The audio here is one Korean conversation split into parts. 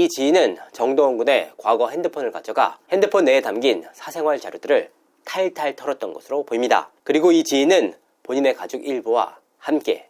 이 지인은 정동원 군의 과거 핸드폰을 가져가 핸드폰 내에 담긴 사생활 자료들을 탈탈 털었던 것으로 보입니다. 그리고 이 지인은 본인의 가족 일부와 함께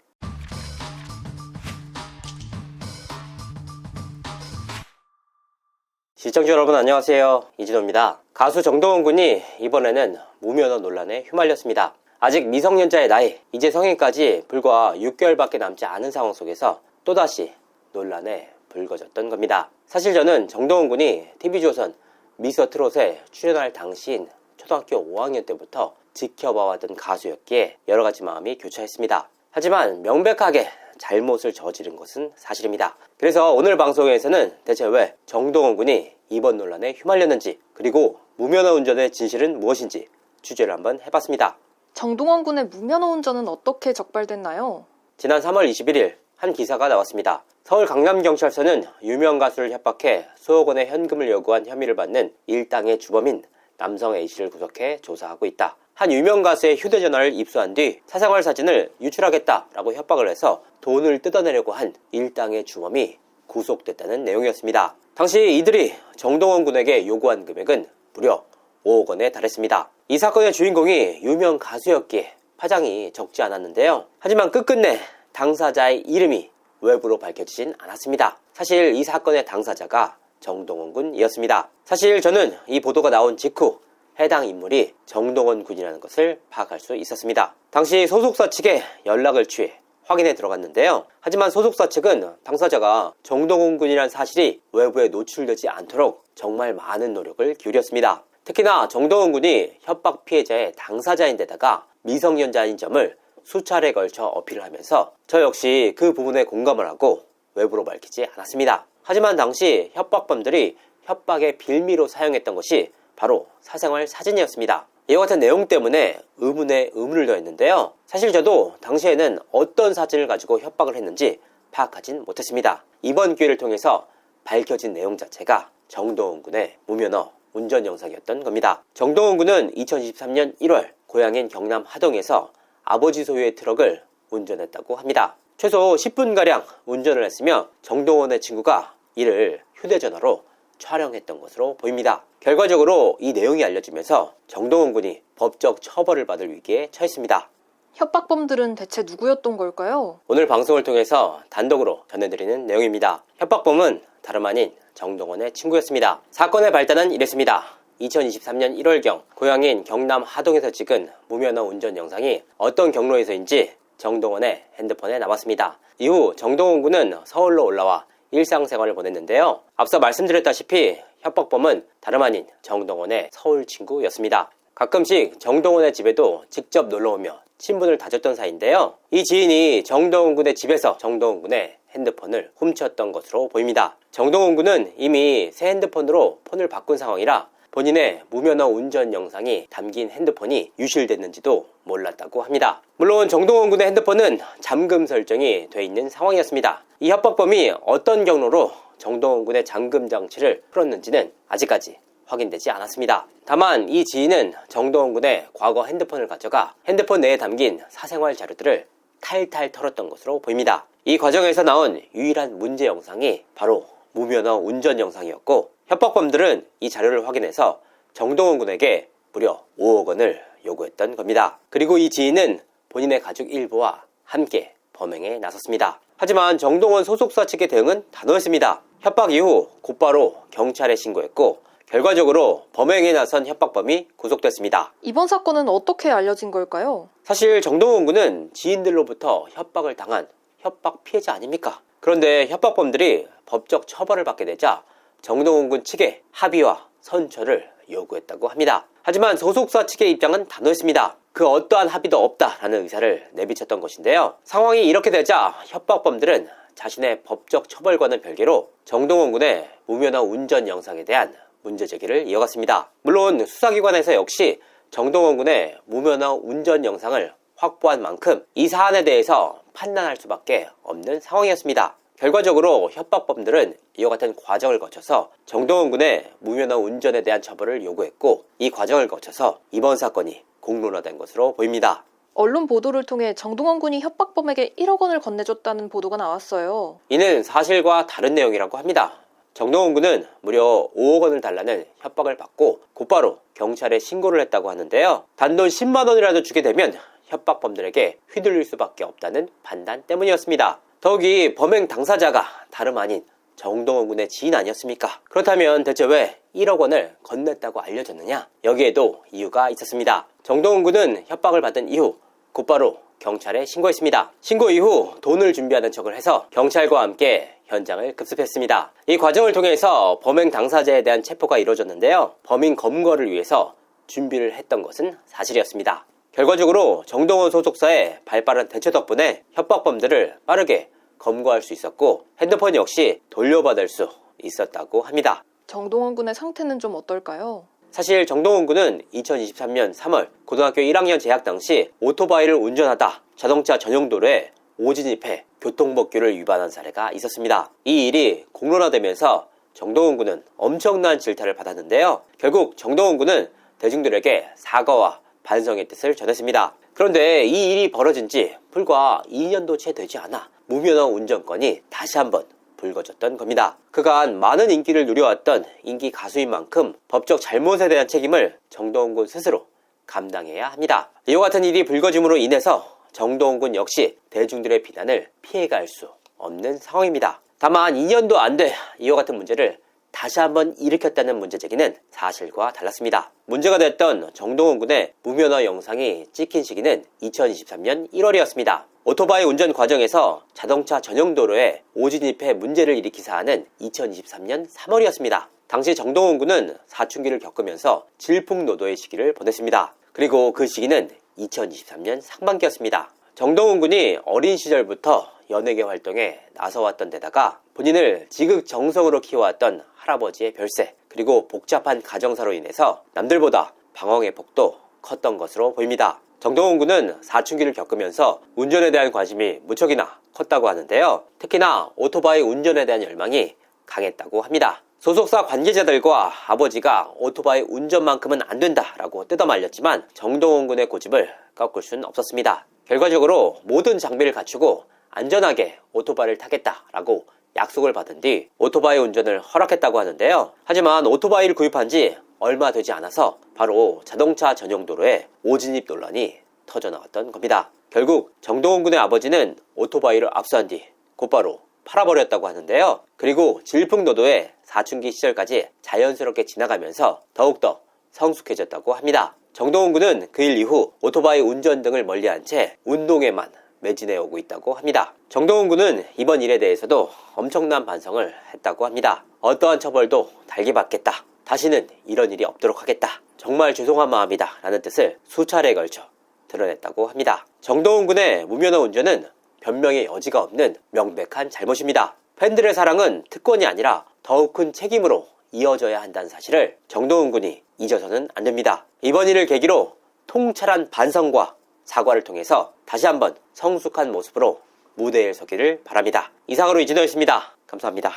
시청자 여러분 안녕하세요. 이진호입니다. 가수 정동원 군이 이번에는 무면허 논란에 휘말렸습니다. 아직 미성년자의 나이, 이제 성인까지 불과 6개월밖에 남지 않은 상황 속에서 또다시 논란에 불거졌던 겁니다. 사실 저는 정동원 군이 TV조선 미스터트롯에 출연할 당시인 초등학교 5학년 때부터 지켜봐왔던 가수였기에 여러가지 마음이 교차했습니다. 하지만 명백하게 잘못을 저지른 것은 사실입니다. 그래서 오늘 방송에서는 대체 왜 정동원 군이 이번 논란에 휘말렸는지, 그리고 무면허 운전의 진실은 무엇인지 취재를 한번 해봤습니다. 정동원 군의 무면허 운전은 어떻게 적발됐나요? 지난 3월 21일 한 기사가 나왔습니다. 서울 강남경찰서는 유명 가수를 협박해 수억 원의 현금을 요구한 혐의를 받는 일당의 주범인 남성 A씨를 구속해 조사하고 있다. 한 유명 가수의 휴대전화를 입수한 뒤 사생활 사진을 유출하겠다라고 협박을 해서 돈을 뜯어내려고 한 일당의 주범이 구속됐다는 내용이었습니다. 당시 이들이 정동원 군에게 요구한 금액은 무려 5억 원에 달했습니다. 이 사건의 주인공이 유명 가수였기에 파장이 적지 않았는데요. 하지만 끝끝내 당사자의 이름이 외부로 밝혀지진 않았습니다. 사실 이 사건의 당사자가 정동원 군이었습니다. 사실 저는 이 보도가 나온 직후 해당 인물이 정동원 군이라는 것을 파악할 수 있었습니다. 당시 소속사 측에 연락을 취해 확인에 들어갔는데요. 하지만 소속사 측은 당사자가 정동원 군이라는 사실이 외부에 노출되지 않도록 정말 많은 노력을 기울였습니다. 특히나 정동원 군이 협박 피해자의 당사자인데다가 미성년자인 점을 수차례에 걸쳐 어필을 하면서 저 역시 그 부분에 공감을 하고 외부로 밝히지 않았습니다. 하지만 당시 협박범들이 협박의 빌미로 사용했던 것이 바로 사생활 사진이었습니다. 이와 같은 내용 때문에 의문에 의문을 더했는데요. 사실 저도 당시에는 어떤 사진을 가지고 협박을 했는지 파악하진 못했습니다. 이번 기회를 통해서 밝혀진 내용 자체가 정동원 군의 무면허 운전 영상이었던 겁니다. 정동원 군은 2023년 1월 고향인 경남 하동에서 아버지 소유의 트럭을 운전했다고 합니다. 최소 10분가량 운전을 했으며 정동원의 친구가 이를 휴대전화로 촬영했던 것으로 보입니다. 결과적으로 이 내용이 알려지면서 정동원 군이 법적 처벌을 받을 위기에 처했습니다. 협박범들은 대체 누구였던 걸까요? 오늘 방송을 통해서 단독으로 전해드리는 내용입니다. 협박범은 다름 아닌 정동원의 친구였습니다. 사건의 발단은 이랬습니다. 2023년 1월경 고향인 경남 하동에서 찍은 무면허 운전 영상이 어떤 경로에서인지 정동원의 핸드폰에 남았습니다. 이후 정동원 군은 서울로 올라와 일상생활을 보냈는데요. 앞서 말씀드렸다시피 협박범은 다름 아닌 정동원의 서울 친구였습니다. 가끔씩 정동원의 집에도 직접 놀러오며 친분을 다졌던 사이인데요. 이 지인이 정동원 군의 집에서 정동원 군의 핸드폰을 훔쳤던 것으로 보입니다. 정동원 군은 이미 새 핸드폰으로 폰을 바꾼 상황이라 본인의 무면허 운전 영상이 담긴 핸드폰이 유실됐는지도 몰랐다고 합니다. 물론 정동원 군의 핸드폰은 잠금 설정이 돼 있는 상황이었습니다. 이 협박범이 어떤 경로로 정동원 군의 잠금 장치를 풀었는지는 아직까지 확인되지 않았습니다. 다만 이 지인은 정동원 군의 과거 핸드폰을 가져가 핸드폰 내에 담긴 사생활 자료들을 탈탈 털었던 것으로 보입니다. 이 과정에서 나온 유일한 문제 영상이 바로 무면허 운전 영상이었고, 협박범들은 이 자료를 확인해서 정동원 군에게 무려 5억 원을 요구했던 겁니다. 그리고 이 지인은 본인의 가족 일부와 함께 범행에 나섰습니다. 하지만 정동원 소속사 측의 대응은 단호했습니다. 협박 이후 곧바로 경찰에 신고했고, 결과적으로 범행에 나선 협박범이 구속됐습니다. 이번 사건은 어떻게 알려진 걸까요? 사실 정동원 군은 지인들로부터 협박을 당한 협박 피해자 아닙니까? 그런데 협박범들이 법적 처벌을 받게 되자 정동원 군 측에 합의와 선처를 요구했다고 합니다. 하지만 소속사 측의 입장은 단호했습니다. 그 어떠한 합의도 없다라는 의사를 내비쳤던 것인데요. 상황이 이렇게 되자 협박범들은 자신의 법적 처벌과는 별개로 정동원 군의 무면허 운전 영상에 대한 문제 제기를 이어갔습니다. 물론 수사기관에서 역시 정동원 군의 무면허 운전 영상을 확보한 만큼 이 사안에 대해서 판단할 수밖에 없는 상황이었습니다. 결과적으로 협박범들은 이와 같은 과정을 거쳐서 정동원 군의 무면허 운전에 대한 처벌을 요구했고, 이 과정을 거쳐서 이번 사건이 공론화된 것으로 보입니다. 언론 보도를 통해 정동원 군이 협박범에게 1억 원을 건네줬다는 보도가 나왔어요. 이는 사실과 다른 내용이라고 합니다. 정동원 군은 무려 5억 원을 달라는 협박을 받고 곧바로 경찰에 신고를 했다고 하는데요. 단돈 10만 원이라도 주게 되면 협박범들에게 휘둘릴 수밖에 없다는 판단 때문이었습니다. 더욱이 범행 당사자가 다름 아닌 정동원 군의 지인 아니었습니까? 그렇다면 대체 왜 1억 원을 건넸다고 알려졌느냐? 여기에도 이유가 있었습니다. 정동원 군은 협박을 받은 이후 곧바로 경찰에 신고했습니다. 신고 이후 돈을 준비하는 척을 해서 경찰과 함께 현장을 급습했습니다. 이 과정을 통해서 범행 당사자에 대한 체포가 이루어졌는데요. 범인 검거를 위해서 준비를 했던 것은 사실이었습니다. 결과적으로 정동원 소속사의 발빠른 대처 덕분에 협박범들을 빠르게 검거할 수 있었고 핸드폰 역시 돌려받을 수 있었다고 합니다. 정동원 군의 상태는 좀 어떨까요? 사실 정동원 군은 2023년 3월 고등학교 1학년 재학 당시 오토바이를 운전하다 자동차 전용 도로에 오진입해 교통법규를 위반한 사례가 있었습니다. 이 일이 공론화되면서 정동원 군은 엄청난 질타를 받았는데요. 결국 정동원 군은 대중들에게 사과와 반성의 뜻을 전했습니다. 그런데 이 일이 벌어진 지 불과 2년도 채 되지 않아 무면허 운전권이 다시 한번 불거졌던 겁니다. 그간 많은 인기를 누려왔던 인기 가수인 만큼 법적 잘못에 대한 책임을 정동원 군 스스로 감당해야 합니다. 이와 같은 일이 불거짐으로 인해서 정동원 군 역시 대중들의 비난을 피해갈 수 없는 상황입니다. 다만 2년도 안 돼 이와 같은 문제를 다시 한번 일으켰다는 문제 제기는 사실과 달랐습니다. 문제가 됐던 정동원 군의 무면허 영상이 찍힌 시기는 2023년 1월이었습니다. 오토바이 운전 과정에서 자동차 전용 도로에 오진입해 문제를 일으킨 사안은 2023년 3월이었습니다. 당시 정동원 군은 사춘기를 겪으면서 질풍노도의 시기를 보냈습니다. 그리고 그 시기는 2023년 상반기였습니다. 정동원 군이 어린 시절부터 연예계 활동에 나서왔던 데다가 본인을 지극정성으로 키워왔던 할아버지의 별세 그리고 복잡한 가정사로 인해서 남들보다 방황의 폭도 컸던 것으로 보입니다. 정동원 군은 사춘기를 겪으면서 운전에 대한 관심이 무척이나 컸다고 하는데요. 특히나 오토바이 운전에 대한 열망이 강했다고 합니다. 소속사 관계자들과 아버지가 오토바이 운전만큼은 안 된다라고 뜯어말렸지만 정동원 군의 고집을 꺾을 수는 없었습니다. 결과적으로 모든 장비를 갖추고 안전하게 오토바이를 타겠다라고 약속을 받은 뒤 오토바이 운전을 허락했다고 하는데요. 하지만 오토바이를 구입한 지 얼마 되지 않아서 바로 자동차 전용 도로에 오진입 논란이 터져나왔던 겁니다. 결국 정동원 군의 아버지는 오토바이를 압수한 뒤 곧바로 팔아버렸다고 하는데요. 그리고 질풍노도의 사춘기 시절까지 자연스럽게 지나가면서 더욱더 성숙해졌다고 합니다. 정동원 군은 그 일 이후 오토바이 운전 등을 멀리한 채 운동에만 매진해 오고 있다고 합니다. 정동원 군은 이번 일에 대해서도 엄청난 반성을 했다고 합니다. 어떠한 처벌도 달게 받겠다. 다시는 이런 일이 없도록 하겠다. 정말 죄송한 마음이다. 라는 뜻을 수차례에 걸쳐 드러냈다고 합니다. 정동원 군의 무면허 운전은 변명의 여지가 없는 명백한 잘못입니다. 팬들의 사랑은 특권이 아니라 더욱 큰 책임으로 이어져야 한다는 사실을 정동원 군이 잊어서는 안 됩니다. 이번 일을 계기로 통찰한 반성과 사과를 통해서 다시 한번 성숙한 모습으로 무대에 서기를 바랍니다. 이상으로 이진호였습니다. 감사합니다.